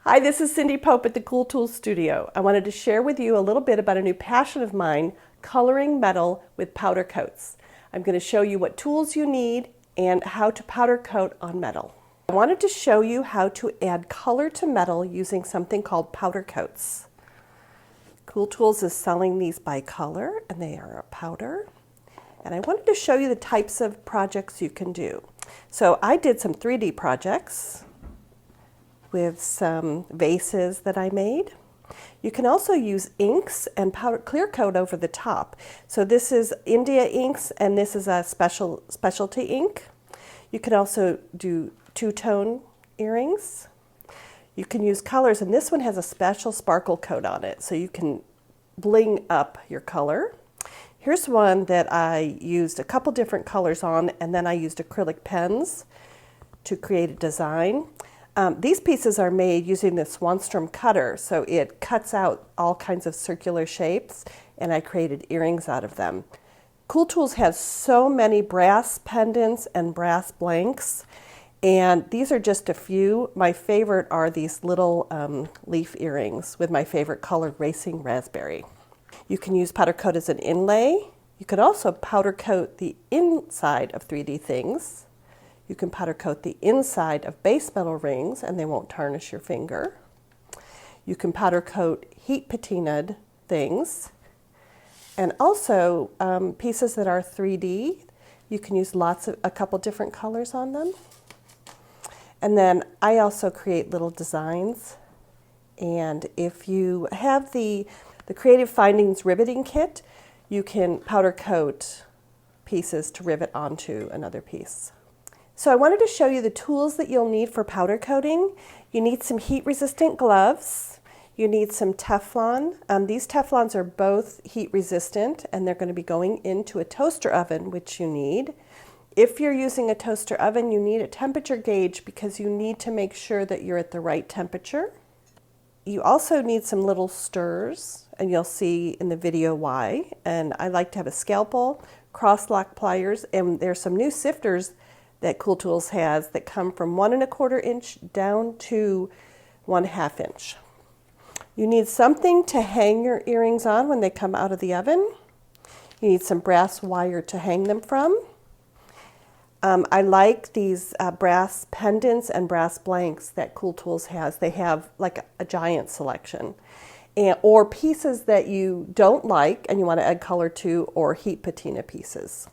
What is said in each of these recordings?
Hi, this is Cindy Pope at the Cool Tools Studio. I wanted to share with you a little bit about a new passion of mine, coloring metal with powder coats. I'm going to show you what tools you need and how to powder coat on metal. I wanted to show you how to add color to metal using something called powder coats. Cool Tools is selling these by color, and they are a powder. And I wanted to show you the types of projects you can do. So I did some 3D projects with some vases that I made. You can also use inks and powder clear coat over the top. So this is India inks, and this is a specialty ink. You can also do two-tone earrings. You can use colors, and this one has a special sparkle coat on it, so you can bling up your color. Here's one that I used a couple different colors on, and then I used acrylic pens to create a design. These pieces are made using the Swanstrom cutter, so it cuts out all kinds of circular shapes, and I created earrings out of them. Cool Tools has so many brass pendants and brass blanks, and these are just a few. My favorite are these little leaf earrings with my favorite color, Racing Raspberry. You can use powder coat as an inlay. You could also powder coat the inside of 3D things. You can powder coat the inside of base metal rings, and they won't tarnish your finger. You can powder coat heat patinaed things. And also pieces that are 3D, you can use a couple different colors on them. And then I also create little designs. And if you have the Creative Findings riveting kit, you can powder coat pieces to rivet onto another piece. So I wanted to show you the tools that you'll need for powder coating. You need some heat-resistant gloves. You need some Teflon. These Teflons are both heat-resistant, and they're going to be going into a toaster oven, which you need. If you're using a toaster oven, you need a temperature gauge because you need to make sure that you're at the right temperature. You also need some little stirrers, and you'll see in the video why. And I like to have a scalpel, cross-lock pliers, and there's some new sifters that Cool Tools has that come from 1 1/4 inch down to 1/2 inch. You need something to hang your earrings on when they come out of the oven. You need some brass wire to hang them from. I like these brass pendants and brass blanks that Cool Tools has. They have like a giant selection. Or pieces that you don't like and you want to add color to, or heat patina pieces.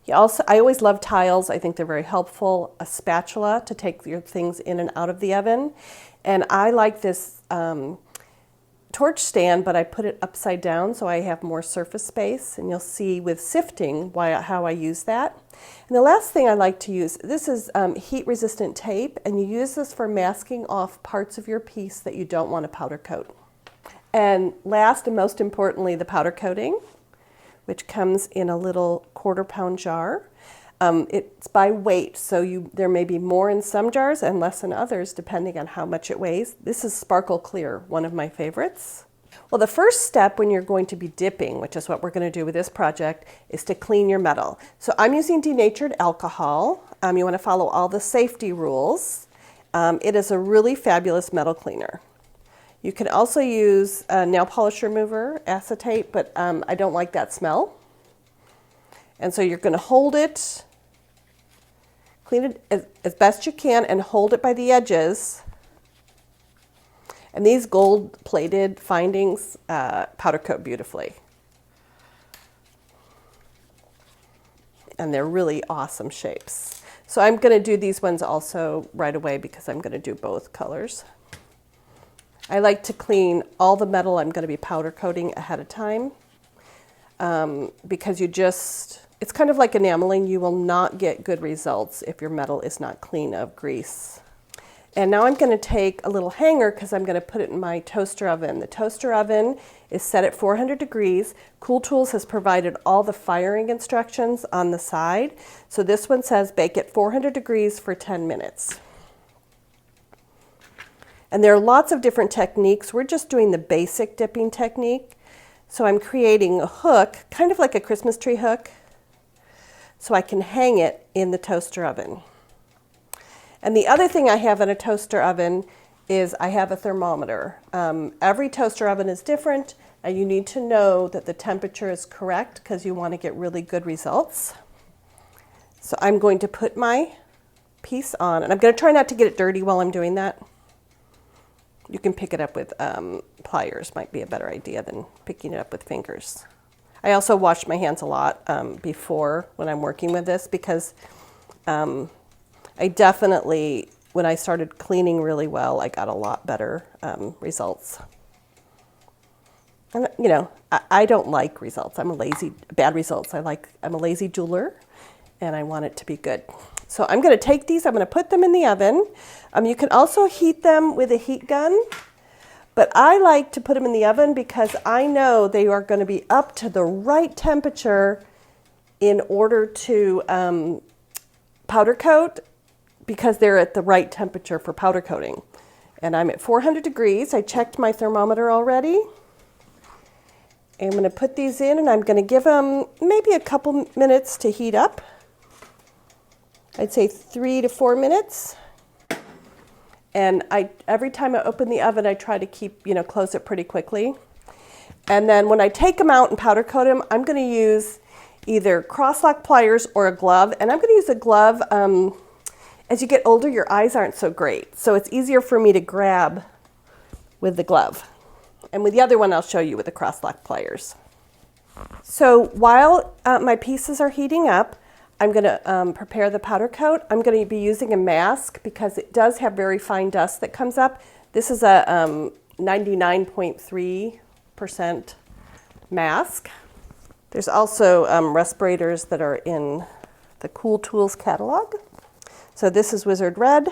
I always love tiles. I think they're very helpful. A spatula to take your things in and out of the oven. And I like this torch stand, but I put it upside down so I have more surface space. And you'll see with sifting how I use that. And the last thing I like to use, this is heat-resistant tape, and you use this for masking off parts of your piece that you don't want to powder coat. And last and most importantly, the powder coating, which comes in a little 1/4 pound jar. It's by weight, so there may be more in some jars and less in others, depending on how much it weighs. This is Sparkle Clear, one of my favorites. Well, the first step when you're going to be dipping, which is what we're going to do with this project, is to clean your metal. So I'm using denatured alcohol. You want to follow all the safety rules. It is a really fabulous metal cleaner. You can also use nail polish remover, acetate, but I don't like that smell. And so you're going to hold it, clean it as best you can, and hold it by the edges. And these gold-plated findings powder coat beautifully. And they're really awesome shapes. So I'm going to do these ones also right away because I'm going to do both colors. I like to clean all the metal I'm going to be powder coating ahead of time because it's kind of like enameling. You will not get good results if your metal is not clean of grease. And now I'm going to take a little hanger because I'm going to put it in my toaster oven. The toaster oven is set at 400 degrees. Cool Tools has provided all the firing instructions on the side. So this one says bake at 400 degrees for 10 minutes. And there are lots of different techniques. We're just doing the basic dipping technique. So I'm creating a hook, kind of like a Christmas tree hook, so I can hang it in the toaster oven. And the other thing I have in a toaster oven is I have a thermometer. Every toaster oven is different, and you need to know that the temperature is correct because you want to get really good results. So I'm going to put my piece on, and I'm going to try not to get it dirty while I'm doing that. You can pick it up with pliers, might be a better idea than picking it up with fingers. I also wash my hands a lot before when I'm working with this because I definitely, when I started cleaning really well, I got a lot better results. And you know, I don't like results. I'm a lazy, bad results. I'm a lazy doer, and I want it to be good. So I'm going to take these, I'm going to put them in the oven. You can also heat them with a heat gun, but I like to put them in the oven because I know they are going to be up to the right temperature in order to powder coat, because they're at the right temperature for powder coating. And I'm at 400 degrees. I checked my thermometer already. I'm going to put these in, and I'm going to give them maybe a couple minutes to heat up. I'd say 3 to 4 minutes. And every time I open the oven, I try to close it pretty quickly. And then when I take them out and powder coat them, I'm going to use either cross-lock pliers or a glove. And I'm going to use a glove. As you get older, your eyes aren't so great. So it's easier for me to grab with the glove. And with the other one, I'll show you with the cross-lock pliers. So while my pieces are heating up, I'm going to prepare the powder coat. I'm going to be using a mask because it does have very fine dust that comes up. This is a 99.3% mask. There's also respirators that are in the Cool Tools catalog. So this is Wizard Red.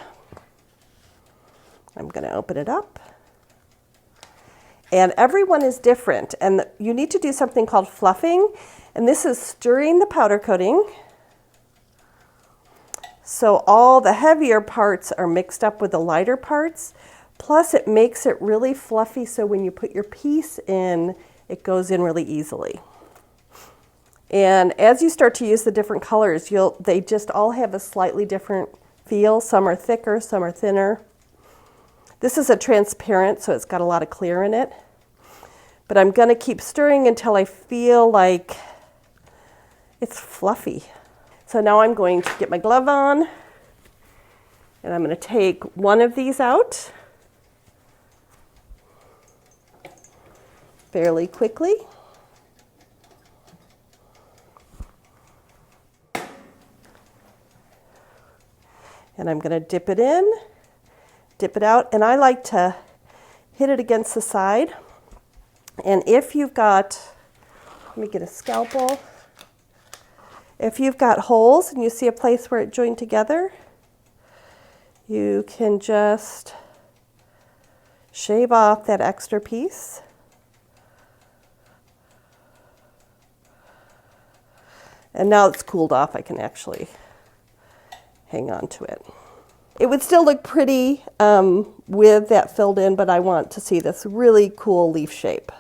I'm going to open it up. And everyone is different. And you need to do something called fluffing. And this is stirring the powder coating. So all the heavier parts are mixed up with the lighter parts. Plus it makes it really fluffy so when you put your piece in, it goes in really easily. And as you start to use the different colors, they just all have a slightly different feel. Some are thicker, some are thinner. This is a transparent, so it's got a lot of clear in it. But I'm going to keep stirring until I feel like it's fluffy. So now I'm going to get my glove on, and I'm going to take one of these out fairly quickly. And I'm going to dip it in, dip it out, and I like to hit it against the side. And if you've got, let me get a scalpel. If you've got holes and you see a place where it joined together, you can just shave off that extra piece. And now it's cooled off, I can actually hang on to it. It would still look pretty with that filled in, but I want to see this really cool leaf shape.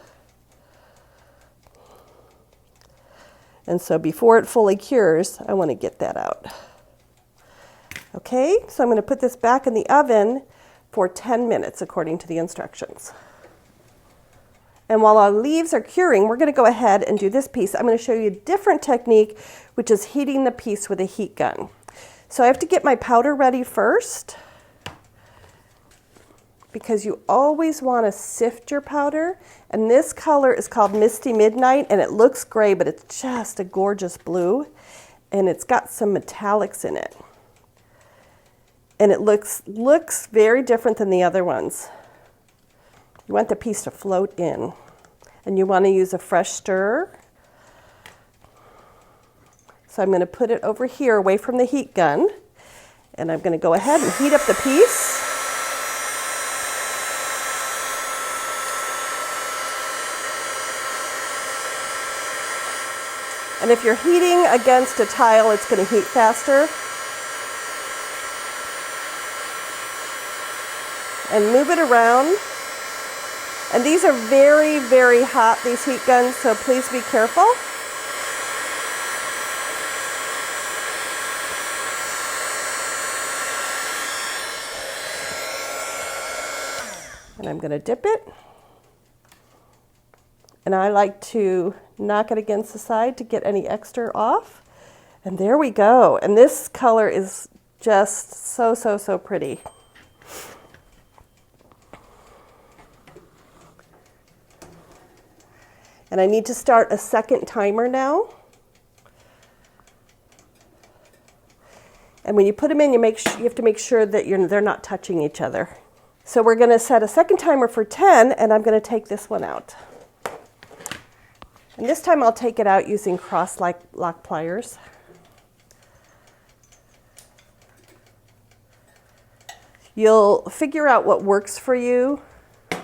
And so before it fully cures, I want to get that out. Okay, so I'm going to put this back in the oven for 10 minutes according to the instructions. And while our leaves are curing, we're going to go ahead and do this piece. I'm going to show you a different technique, which is heating the piece with a heat gun. So I have to get my powder ready first, because you always want to sift your powder. And this color is called Misty Midnight, and it looks gray, but it's just a gorgeous blue. And it's got some metallics in it. And it looks very different than the other ones. You want the piece to float in. And you want to use a fresh stirrer. So I'm going to put it over here away from the heat gun. And I'm going to go ahead and heat up the piece. And if you're heating against a tile, it's going to heat faster. And move it around. And these are very, very hot, these heat guns, so please be careful. And I'm going to dip it. And I like to knock it against the side to get any extra off. And there we go. And this color is just so, so, so pretty. And I need to start a second timer now. And when you put them in, you have to make sure that they're not touching each other. So we're going to set a second timer for 10, and I'm going to take this one out. And this time I'll take it out using cross-lock pliers. You'll figure out what works for you.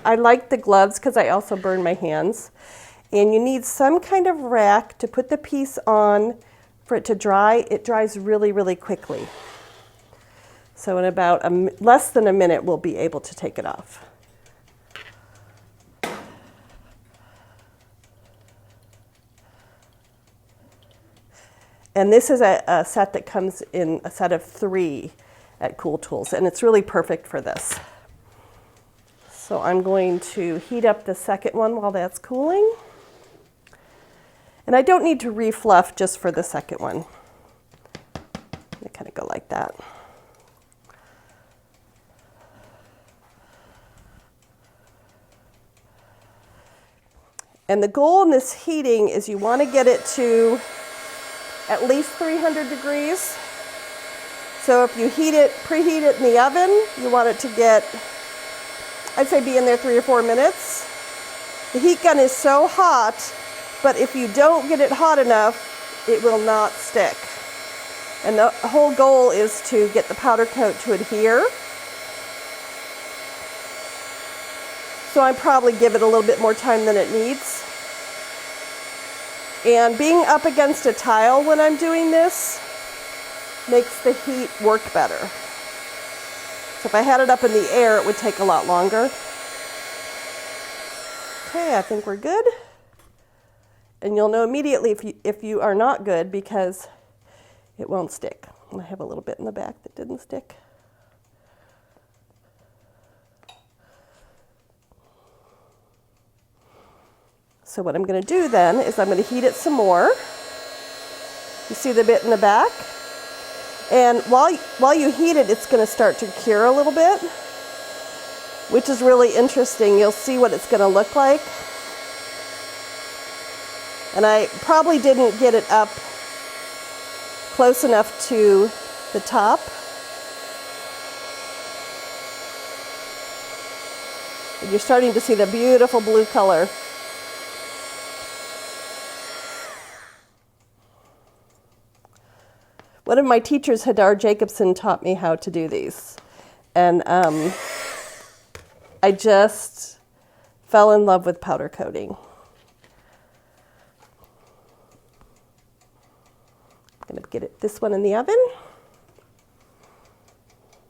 I like the gloves because I also burn my hands. And you need some kind of rack to put the piece on for it to dry. It dries really, really quickly. So in about less than a minute, we'll be able to take it off. And this is a set that comes in a set of 3 at Cool Tools, and it's really perfect for this. So I'm going to heat up the second one while that's cooling. And I don't need to refluff just for the second one. They kind of go like that. And the goal in this heating is you want to get it to at least 300 degrees. So if you preheat it in the oven, you want it to get, I'd say be in there 3 or 4 minutes. The heat gun is so hot, but if you don't get it hot enough, it will not stick. And the whole goal is to get the powder coat to adhere. So I probably give it a little bit more time than it needs. And being up against a tile when I'm doing this makes the heat work better. So if I had it up in the air, it would take a lot longer. Okay, I think we're good. And you'll know immediately if you are not good because it won't stick. And I have a little bit in the back that didn't stick. So what I'm going to do then is I'm going to heat it some more. You see the bit in the back? And while you heat it, it's going to start to cure a little bit, which is really interesting. You'll see what it's going to look like. And I probably didn't get it up close enough to the top. And you're starting to see the beautiful blue color. One of my teachers, Hadar Jacobson, taught me how to do these. And I just fell in love with powder coating. I'm going to get this one in the oven.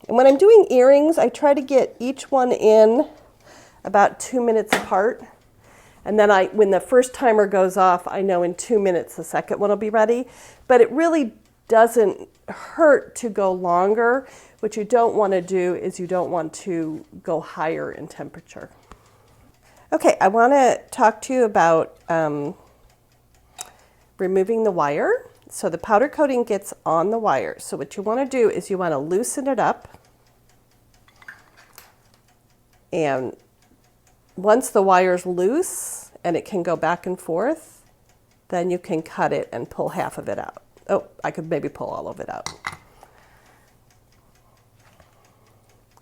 And when I'm doing earrings, I try to get each one in about 2 minutes apart. And then when the first timer goes off, I know in 2 minutes the second one will be ready. But it really doesn't hurt to go longer. What you don't want to do is you don't want to go higher in temperature. Okay, I want to talk to you about removing the wire. So the powder coating gets on the wire. So what you want to do is you want to loosen it up. And once the wire's loose and it can go back and forth, then you can cut it and pull half of it out. Oh, I could maybe pull all of it out.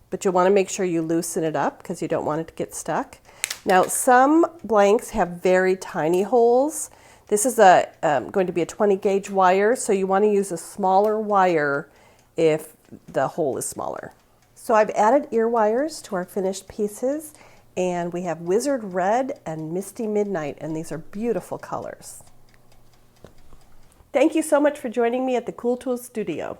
But you want to make sure you loosen it up because you don't want it to get stuck. Now, some blanks have very tiny holes. This is going to be a 20 gauge wire, so you want to use a smaller wire if the hole is smaller. So I've added ear wires to our finished pieces, and we have Wizard Red and Misty Midnight, and these are beautiful colors. Thank you so much for joining me at the Cool Tools Studio.